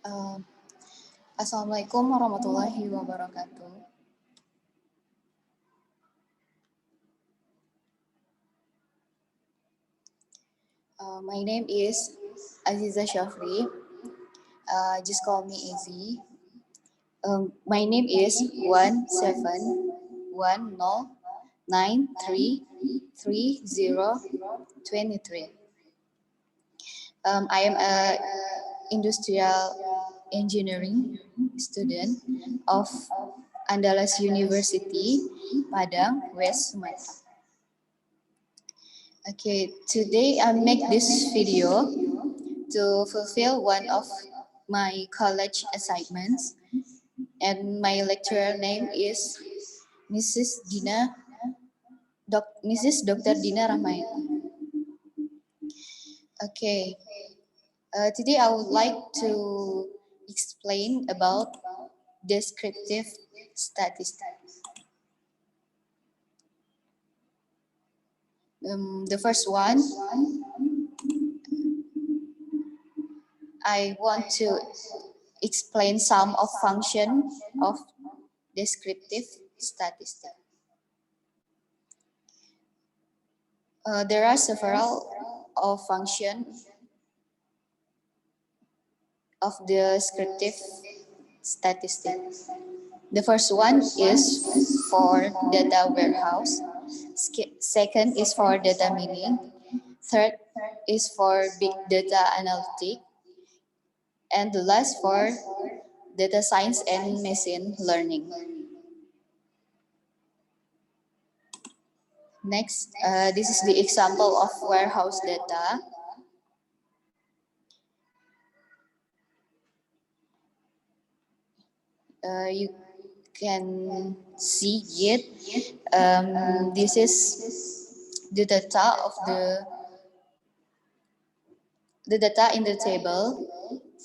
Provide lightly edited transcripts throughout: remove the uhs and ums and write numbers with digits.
Uh, Assalamualaikum warahmatullahi wabarakatuh. My name is Azizah Syafri. Just call me Azzy. My name is 17109333023. I am a industrial engineering student of Andalas University, Padang, West Sumatra. Okay, today I make this video to fulfill one of my college assignments, and my lecturer name is Mrs. Dr. Dina Rahmayati. Okay, today I would like to explain about descriptive statistics. The first one, I want to explain some of function of descriptive statistics. There are several of functions of descriptive statistics. The first one is for data warehouse. Second is for data mining. Third is for big data analytics. And the last for data science and machine learning. Next, this is the example of warehouse data. You can see it. This is the data of the data in the table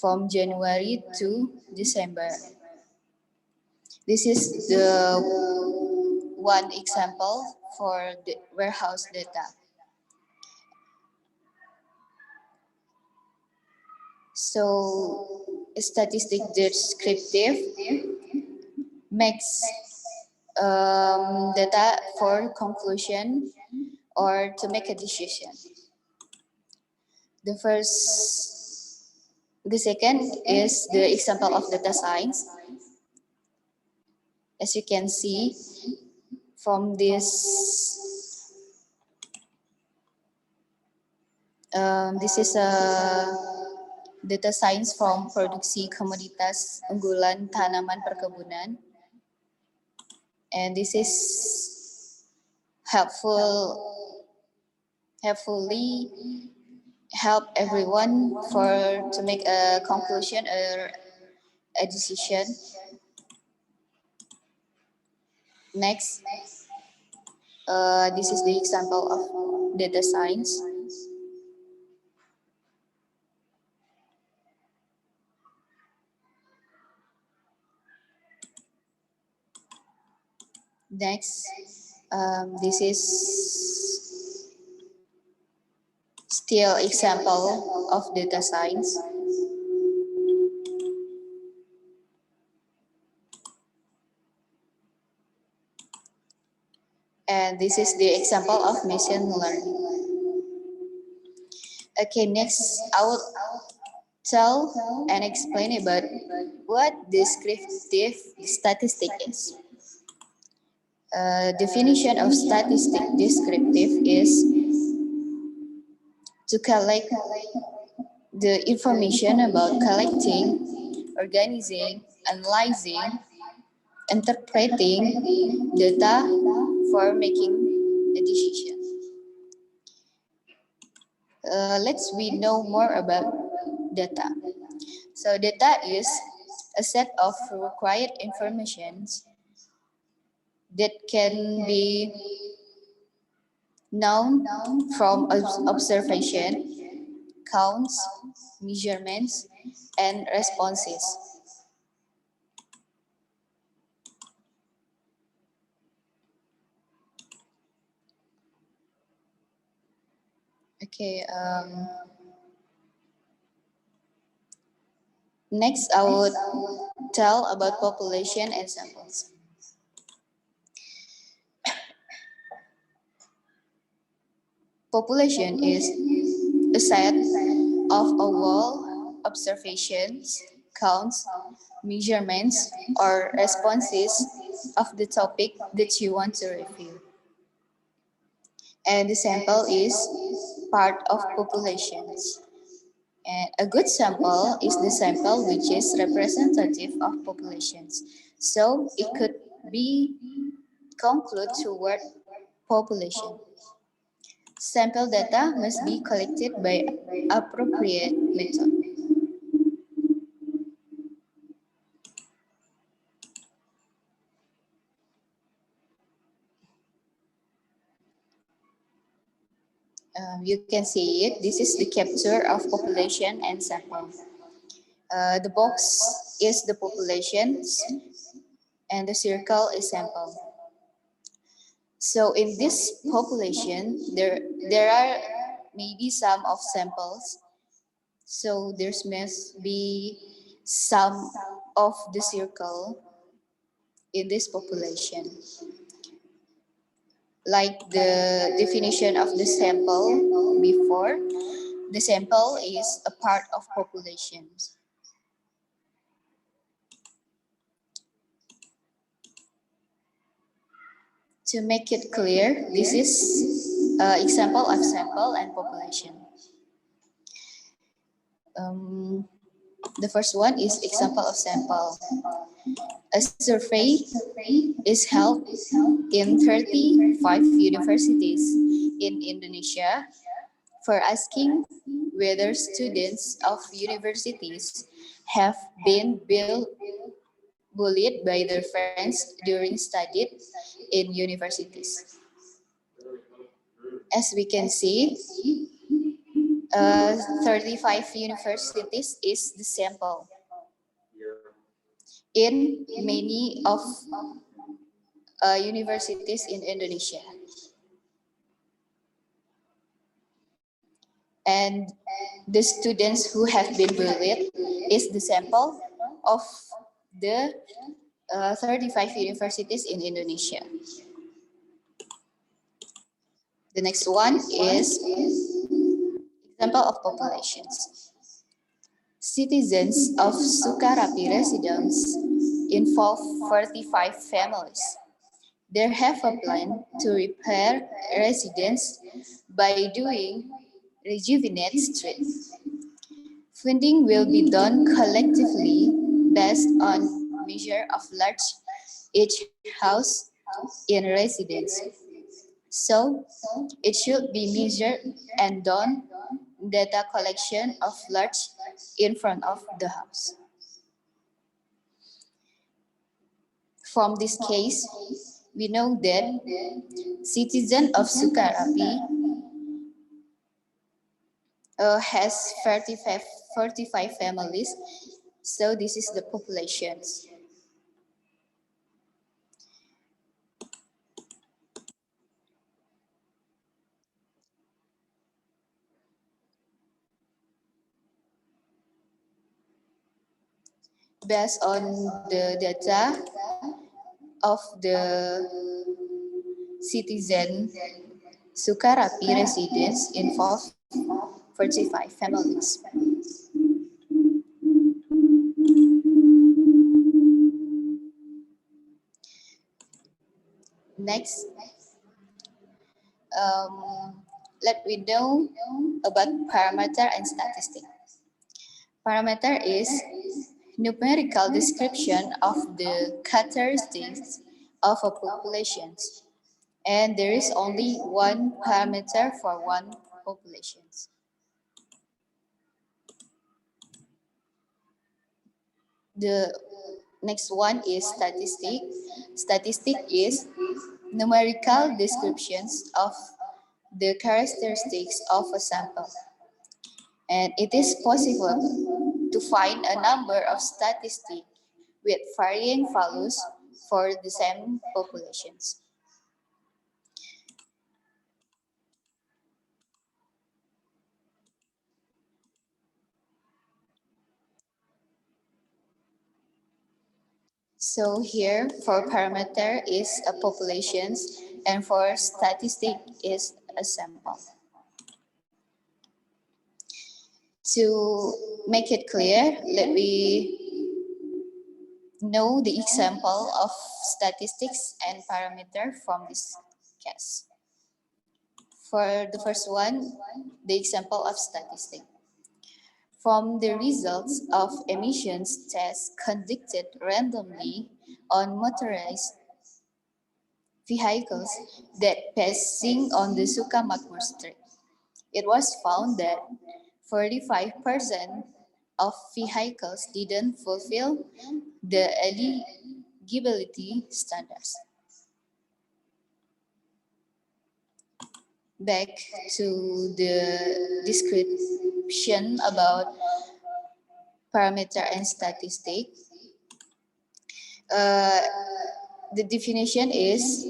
from January to December. This is the one example for the warehouse data. So, statistic descriptive makes data for conclusion or to make a decision. The second is the example of data science. As you can see from this, this is a data science from produksi komoditas unggulan tanaman perkebunan, and this is helpfully help everyone to make a conclusion or a decision. Next, this is the example of data science. Next, this is still example of data science. And this is the example of machine learning. Okay, next I will tell and explain about what descriptive statistic is. Definition of statistic descriptive is to collect the information about collecting, organizing, analyzing, interpreting data for making a decision. Let's know more about data. So data is a set of required informations that can be known from observation, counts, measurements, and responses. Okay. Next, I would tell about population and samples. Population is a set of all observations, counts, measurements, or responses of the topic that you want to review. And the sample is part of populations. And a good sample is the sample which is representative of populations. So it could be conclude toward population. Sample data must be collected by appropriate method. You can see it. This is the capture of population and sample. The box is the populations and the circle is sample. So in this population, there are maybe some of samples. So there must be some of the circle in this population. Like the definition of the sample before, the sample is a part of populations. To make it clear, this is example of sample and population. Um, the first one is example of sample. A survey is held in 35 universities in Indonesia for asking whether students of universities have been bullied by their friends during study in universities. As we can see, 35 universities is the sample. In many of universities in Indonesia. And the students who have been bullied is the sample of the 35 universities in Indonesia. The next one is example of populations. Citizens of Sukarapi residence involve 45 families. They have a plan to repair residence by doing rejuvenate street. Funding will be done collectively based on measure of large each house in residence. So it should be measured and done data collection of large in front of the house. From this case, we know that citizen of Sukarapi has 45 families. So this is the populations. Based on the data of the citizen Sukarapi residents involved 45 families. Next, let we know about parameter and statistic. Parameter is numerical description of the characteristics of a population, and there is only one parameter for one population. The next one is statistic. Statistic is numerical descriptions of the characteristics of a sample. And it is possible to find a number of statistics with varying values for the same populations. So here for parameter is a populations and for statistic is a sample. To make it clear, let me know the example of statistics and parameter from this case. For the first one, the example of statistic. From the results of emissions tests conducted randomly on motorized vehicles that passing on the Sukamakmur Street, it was found that 45% of vehicles didn't fulfill the eligibility standards. Back to the description about parameter and statistic. Uh, the definition is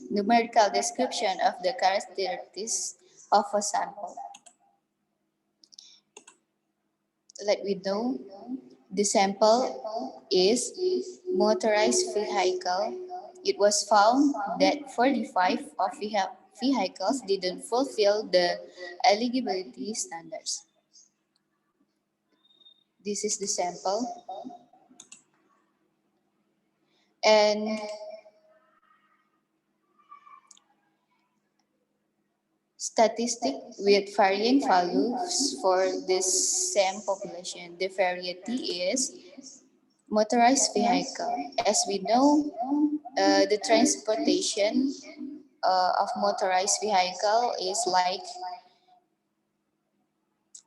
numerical description of the characteristics of a sample. Let me know the sample is motorized vehicle. It was found that 45 of vehicles didn't fulfill the eligibility standards. This is the sample. And statistic with varying values for this same population. The variety is motorized vehicle. As we know, the transportation of motorized vehicle is like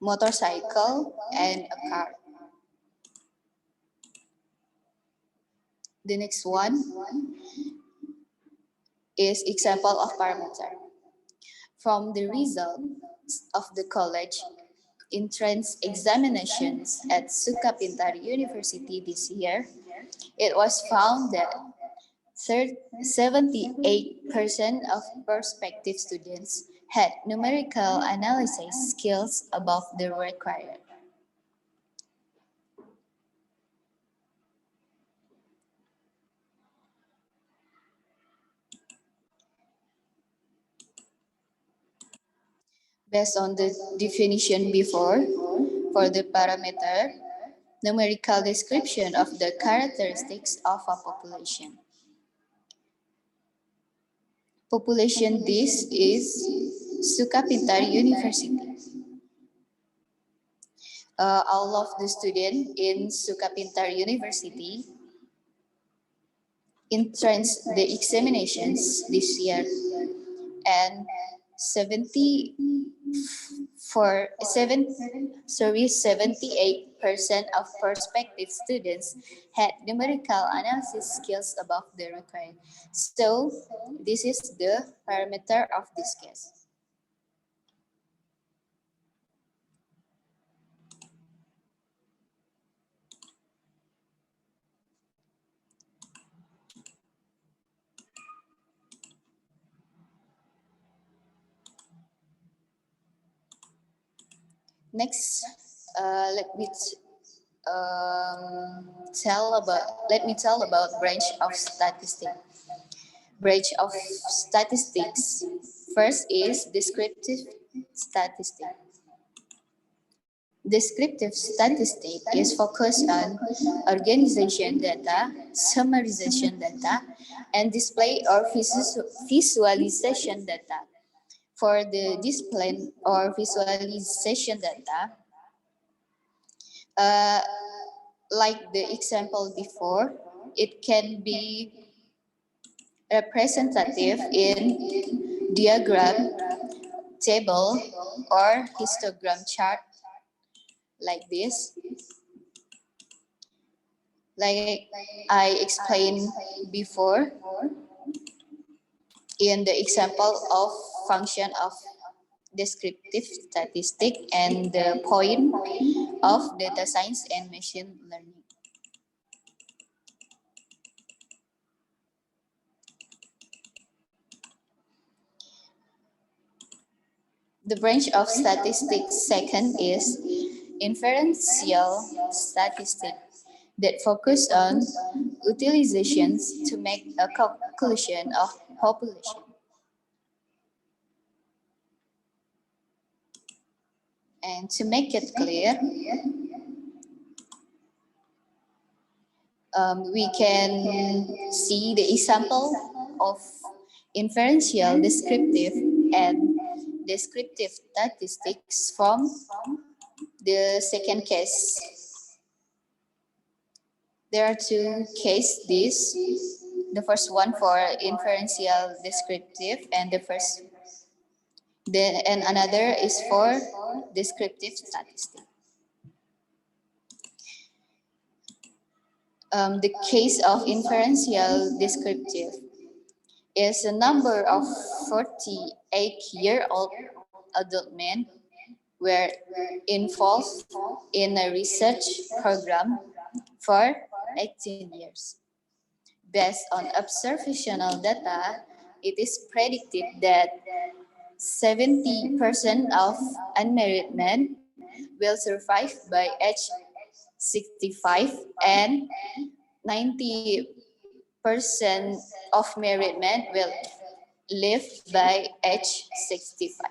motorcycle and a car. The next one is example of parameter. From the results of the college entrance examinations at Sukapintari University this year, it was found that 78% of prospective students had numerical analysis skills above the required. Based on the definition before, for the parameter, numerical description of the characteristics of a population. Population this is Sukapintari University. All of the students in Sukapintari University entrance the examinations this year, and 78% of prospective students had numerical analysis skills above the required. So this is the parameter of this case. Next, let me tell about branch of statistics. Branch of statistics. First is descriptive statistic. Descriptive statistic is focused on organization data, summarization data, and display or visualization data. For the display or visualization data, uh, like the example before, it can be representative in diagram, table, or histogram chart like this. Like I explained before in the example of function of descriptive statistic and the point of data science and machine learning. The branch of statistics second is inferential statistic. that focus on utilizations to make a calculation of population. And to make it clear, we can see the example of inferential, descriptive, and descriptive statistics from the second case. There are two cases. The first one for inferential descriptive, and another is for descriptive statistic. The case of inferential descriptive is a number of 48-year-old adult men were involved in a research program for 18 years. Based on observational data, it is predicted that 70% of unmarried men will survive by age 65 and 90% of married men will live by age 65.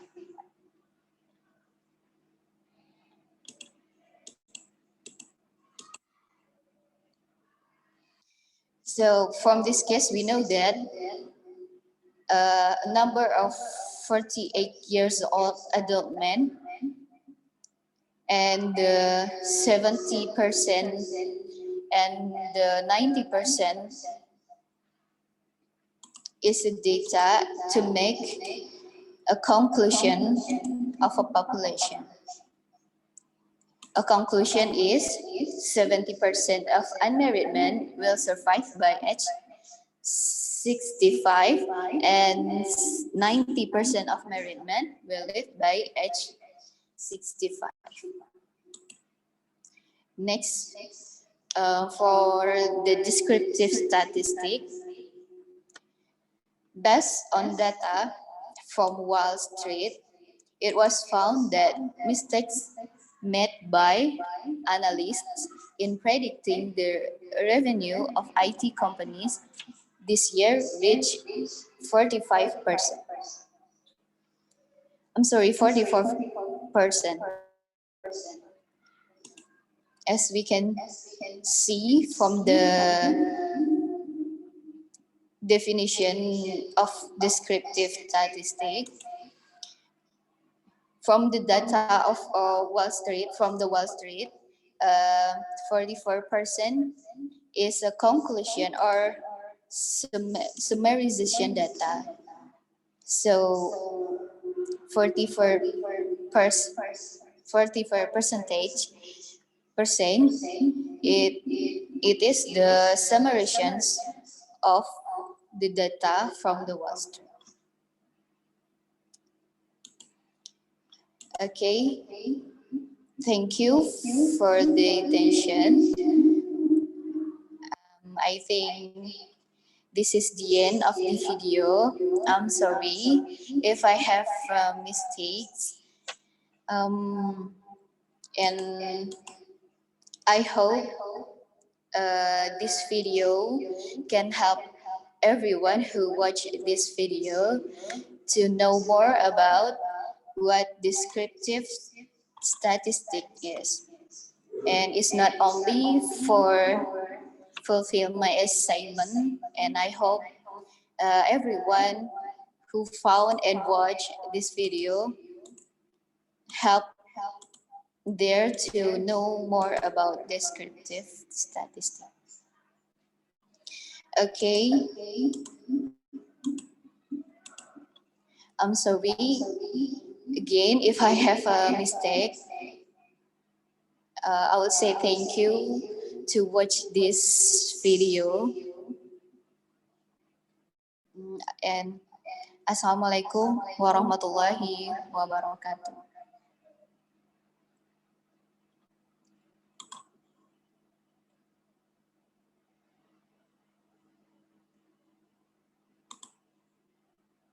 So from this case, we know that a number of 48 years old adult men and 70% and 90% is the data to make a conclusion of a population. A conclusion is 70% of unmarried men will survive by age 65 and 90% of married men will live by age 65. Next, for the descriptive statistic, based on data from Wall Street, it was found that mistakes made by analysts in predicting the revenue of IT companies this year reached 45%. I'm sorry, 44%. As we can see from the definition of descriptive statistic, from the data of Wall Street, 44% is a conclusion or summarization data. So 44 percent, it is the summarizations of the data from the Wall Street. Okay, thank you for the attention. I think this is the end of the video. I'm sorry if I have mistakes. And I hope this video can help everyone who watch this video to know more about what descriptive statistic is. And it's not only for fulfill my assignment, and I hope everyone who found and watched this video help there to know more about descriptive statistics. Okay. I'm sorry again if I have a mistake. I will say thank you to watch this video. And Assalamualaikum warahmatullahi wabarakatuh.